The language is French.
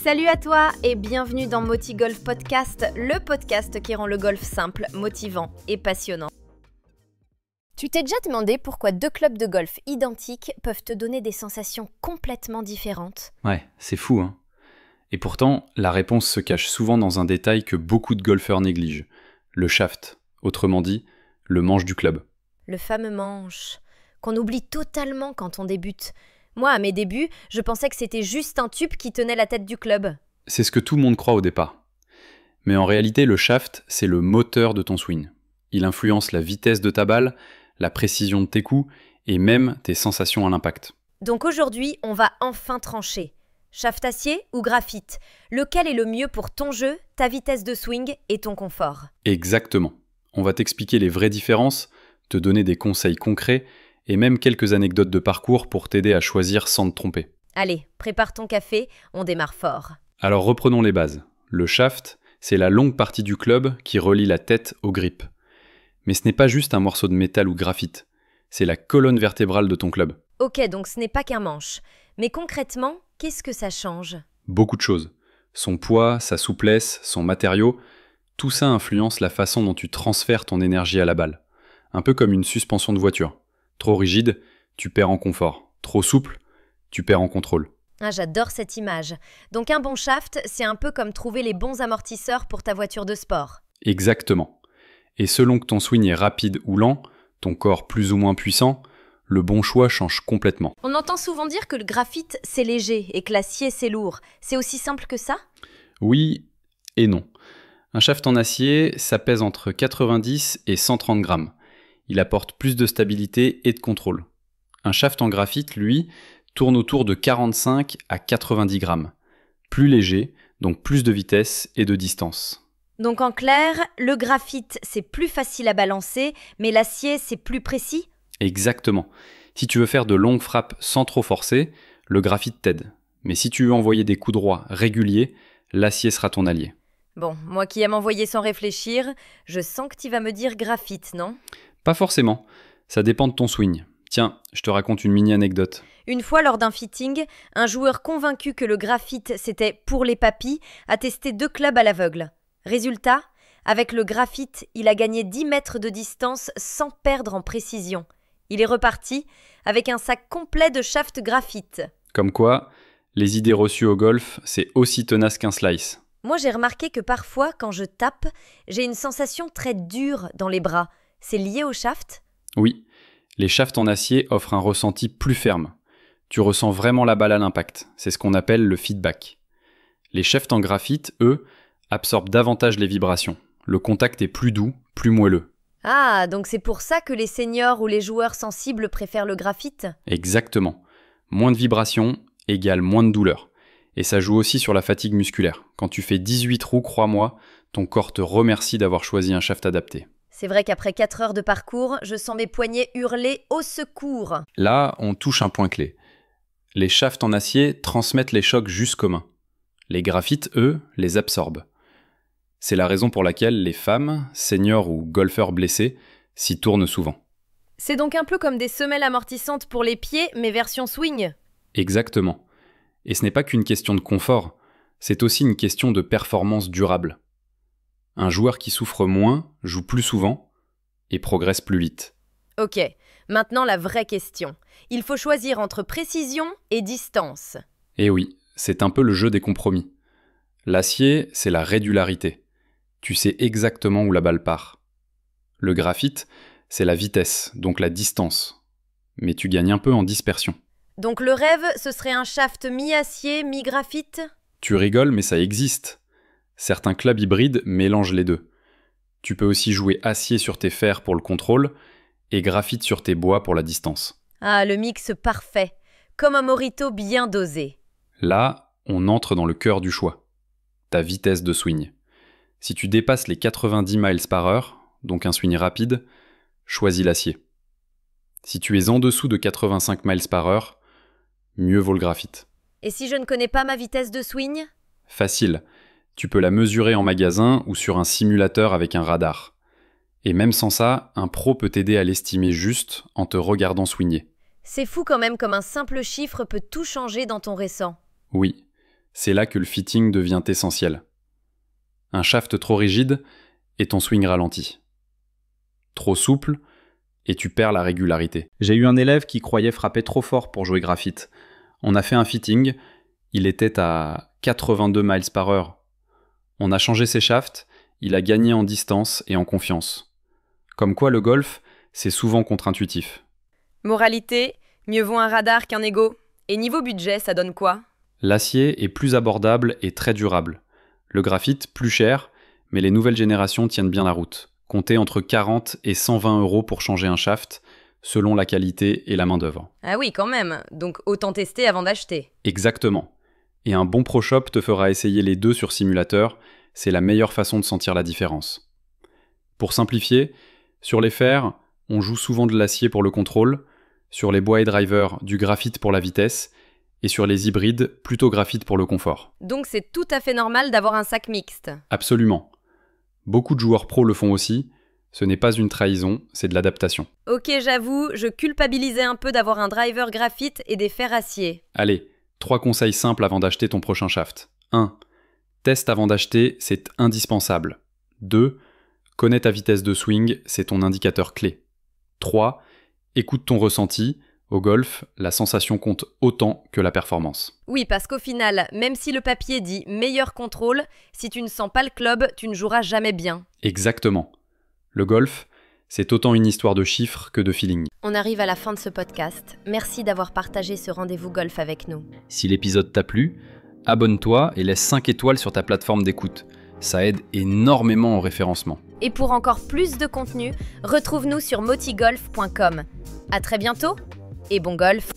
Salut à toi et bienvenue dans MotiGolf Podcast, le podcast qui rend le golf simple, motivant et passionnant. Tu t'es déjà demandé pourquoi deux clubs de golf identiques peuvent te donner des sensations complètement différentes ? Ouais, c'est fou, hein. Et pourtant, la réponse se cache souvent dans un détail que beaucoup de golfeurs négligent. Le shaft, autrement dit, le manche du club. Le fameux manche, qu'on oublie totalement quand on débute. Moi, à mes débuts, je pensais que c'était juste un tube qui tenait la tête du club. C'est ce que tout le monde croit au départ. Mais en réalité, le shaft, c'est le moteur de ton swing. Il influence la vitesse de ta balle, la précision de tes coups et même tes sensations à l'impact. Donc aujourd'hui, on va enfin trancher. Shaft acier ou graphite ? Lequel est le mieux pour ton jeu, ta vitesse de swing et ton confort ? Exactement. On va t'expliquer les vraies différences, te donner des conseils concrets et même quelques anecdotes de parcours pour t'aider à choisir sans te tromper. Allez, prépare ton café, on démarre fort. Alors reprenons les bases. Le shaft, c'est la longue partie du club qui relie la tête au grip. Mais ce n'est pas juste un morceau de métal ou graphite, c'est la colonne vertébrale de ton club. Ok, donc ce n'est pas qu'un manche. Mais concrètement, qu'est-ce que ça change ? Beaucoup de choses. Son poids, sa souplesse, son matériau, tout ça influence la façon dont tu transfères ton énergie à la balle. Un peu comme une suspension de voiture. Trop rigide, tu perds en confort. Trop souple, tu perds en contrôle. Ah, j'adore cette image. Donc un bon shaft, c'est un peu comme trouver les bons amortisseurs pour ta voiture de sport. Exactement. Et selon que ton swing est rapide ou lent, ton corps plus ou moins puissant, le bon choix change complètement. On entend souvent dire que le graphite, c'est léger et que l'acier, c'est lourd. C'est aussi simple que ça ? Oui et non. Un shaft en acier, ça pèse entre 90 et 130 grammes. Il apporte plus de stabilité et de contrôle. Un shaft en graphite, lui, tourne autour de 45 à 90 grammes. Plus léger, donc plus de vitesse et de distance. Donc en clair, le graphite, c'est plus facile à balancer, mais l'acier, c'est plus précis ? Exactement. Si tu veux faire de longues frappes sans trop forcer, le graphite t'aide. Mais si tu veux envoyer des coups droits réguliers, l'acier sera ton allié. Bon, moi qui aime envoyer sans réfléchir, je sens que tu vas me dire graphite, non ? Pas forcément. Ça dépend de ton swing. Tiens, je te raconte une mini-anecdote. Une fois lors d'un fitting, un joueur convaincu que le graphite c'était pour les papis a testé 2 clubs à l'aveugle. Résultat, avec le graphite, il a gagné 10 mètres de distance sans perdre en précision. Il est reparti avec un sac complet de shaft graphite. Comme quoi, les idées reçues au golf, c'est aussi tenace qu'un slice. Moi j'ai remarqué que parfois, quand je tape, j'ai une sensation très dure dans les bras. C'est lié au shaft ? Oui, les shafts en acier offrent un ressenti plus ferme. Tu ressens vraiment la balle à l'impact. C'est ce qu'on appelle le feedback. Les shafts en graphite, eux, absorbent davantage les vibrations. Le contact est plus doux, plus moelleux. Ah, donc c'est pour ça que les seniors ou les joueurs sensibles préfèrent le graphite ? Exactement. Moins de vibrations égale moins de douleur. Et ça joue aussi sur la fatigue musculaire. Quand tu fais 18 trous, crois-moi, ton corps te remercie d'avoir choisi un shaft adapté. C'est vrai qu'après 4 heures de parcours, je sens mes poignets hurler au secours. Là, on touche un point clé. Les shafts en acier transmettent les chocs jusqu'aux mains. Les graphites, eux, les absorbent. C'est la raison pour laquelle les femmes, seniors ou golfeurs blessés, s'y tournent souvent. C'est donc un peu comme des semelles amortissantes pour les pieds, mais version swing. Exactement. Et ce n'est pas qu'une question de confort, c'est aussi une question de performance durable. Un joueur qui souffre moins joue plus souvent et progresse plus vite. Ok, maintenant la vraie question. Il faut choisir entre précision et distance. Et oui, c'est un peu le jeu des compromis. L'acier, c'est la régularité. Tu sais exactement où la balle part. Le graphite, c'est la vitesse, donc la distance. Mais tu gagnes un peu en dispersion. Donc le rêve, ce serait un shaft mi-acier, mi-graphite ? Tu rigoles, mais ça existe. Certains clubs hybrides mélangent les deux. Tu peux aussi jouer acier sur tes fers pour le contrôle et graphite sur tes bois pour la distance. Ah, le mix parfait. Comme un mojito bien dosé. Là, on entre dans le cœur du choix. Ta vitesse de swing. Si tu dépasses les 90 miles par heure, donc un swing rapide, choisis l'acier. Si tu es en dessous de 85 miles par heure, mieux vaut le graphite. Et si je ne connais pas ma vitesse de swing ? Facile. Tu peux la mesurer en magasin ou sur un simulateur avec un radar. Et même sans ça, un pro peut t'aider à l'estimer juste en te regardant swinguer. C'est fou quand même comme un simple chiffre peut tout changer dans ton récent. Oui, C'est là que le fitting devient essentiel. Un shaft trop rigide et ton swing ralentit. Trop souple et tu perds la régularité. J'ai eu un élève qui croyait frapper trop fort pour jouer graphite. On a fait un fitting, il était à 82 miles par heure. On a changé ses shafts, il a gagné en distance et en confiance. Comme quoi le golf, c'est souvent contre-intuitif. Moralité, mieux vaut un radar qu'un ego. Et niveau budget, ça donne quoi? L'acier est plus abordable et très durable. Le graphite, plus cher, mais les nouvelles générations tiennent bien la route. Comptez entre 40 et 120 € pour changer un shaft, selon la qualité et la main-d'œuvre. Ah oui, quand même. Donc autant tester avant d'acheter. Exactement. Et un bon Pro Shop te fera essayer les deux sur simulateur, c'est la meilleure façon de sentir la différence. Pour simplifier, sur les fers, on joue souvent de l'acier pour le contrôle, sur les bois et drivers, du graphite pour la vitesse, et sur les hybrides, plutôt graphite pour le confort. Donc c'est tout à fait normal d'avoir un sac mixte. Absolument. Beaucoup de joueurs pros le font aussi. Ce n'est pas une trahison, c'est de l'adaptation. Ok, j'avoue, je culpabilisais un peu d'avoir un driver graphite et des fers acier. Allez, 3 conseils simples avant d'acheter ton prochain shaft. 1. Teste avant d'acheter, c'est indispensable. 2. Connais ta vitesse de swing, c'est ton indicateur clé. 3. Écoute ton ressenti. Au golf, la sensation compte autant que la performance. Oui, parce qu'au final, même si le papier dit meilleur contrôle, si tu ne sens pas le club, tu ne joueras jamais bien. Exactement. Le golf, c'est autant une histoire de chiffres que de feeling. On arrive à la fin de ce podcast. Merci d'avoir partagé ce rendez-vous golf avec nous. Si l'épisode t'a plu, abonne-toi et laisse 5 étoiles sur ta plateforme d'écoute. Ça aide énormément au référencement. Et pour encore plus de contenu, retrouve-nous sur motigolf.com. À très bientôt et bon golf!